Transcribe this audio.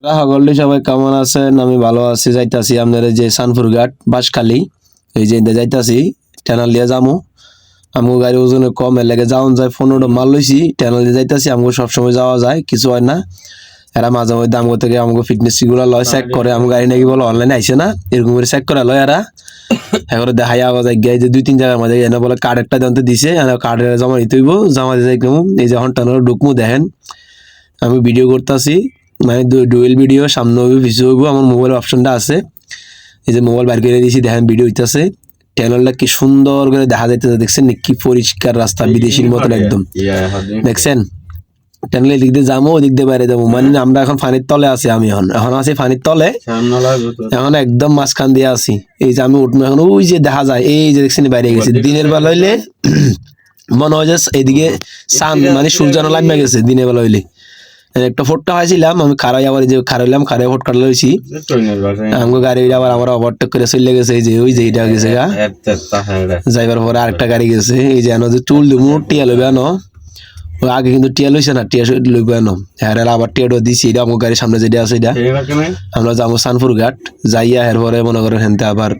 সকলে সবাই কেমন আছেন? আমি ভালো আছি। যাইতাছি আপনারা যে সানপুরঘাট বাঁশখালী এই যে যাইতাছি টানেল দিয়ে যামু। আমগো গাড়ি ওজনে কম এর লাগে যাওন যায় 15টা মাল লইছি টানেল দিয়ে যাইতাছি। আমগো সবসময় যাওয়া যায় কিছু হয় না। এরা মাঝে মধ্যে আমগো থেকে আমগো ফিটনেস গুলো লয় চেক করে। আমগো গাড়ি নাকি বলে অনলাইনে আইছে না এরকম করে চেক করে লয় এরা। এবারে দেখাই আওয়াজ গিয়ে যে 2-3 জায়গার মাঝে এনে বলে কার্ড একটা জানতে দিছে কার্ডে জমা দিতে হইব। জমা দিতে যাইমু এই যে এখন টানেল ঢুকমু দেখেন আমি ভিডিও করতেছি মানে ডুয়েল ভিডিও সামনে হইব পিছু হইব। আমার মোবাইল অপশনটা আছে এই যে মোবাইল বাইর করে দিয়েছি দেখেন ভিডিও হইতাছে। টানেলটা কি সুন্দর করে দেখা যাইতেছে দেখছেন কি পরিষ্কার রাস্তা বিদেশির মতন একদম দেখছেন। টানেলের দিক দিয়ে যাবো ওদিক দিয়ে বাইরে যাবো মানে আমরা এখন পানির তলে আছি। আমি এখন আছি পানির তলে এখন একদম মাঝখান দিয়ে আছি। এই যে আমি উঠবো এখন ওই যে দেখা যায় এই যে দেখছেন বাইরে গেছে দিনের বেলা হইলে মনে হয় যে এইদিকে সান মানে সূর্যানো লাইমা গেছে দিনের বেলা হইলে। একটা ফোটটা হয়েছিলাম আমি খারাই আবার যে খারাইলাম খারাই ফোট কাটলে হয়েছি আমাকে গাড়ি আবার আমার ওভারটেক করে চলে গেছে এই যে ওই যে এটা গেছে গা যাইবার পরে আরেকটা গাড়ি গেছে এই যে যে চুল দিমু টিয়া লইবে আনো ওই আগে কিন্তু টিয়া লইছে না টিয়া লইবে আনো হ্যাঁ আবার টিয়াটা দিছি এটা আমার গাড়ির সামনে যেটা আছে এটা আমরা যাবো সানপুরঘাট যাইয়া এর পরে মনে করেন হেনতে আবার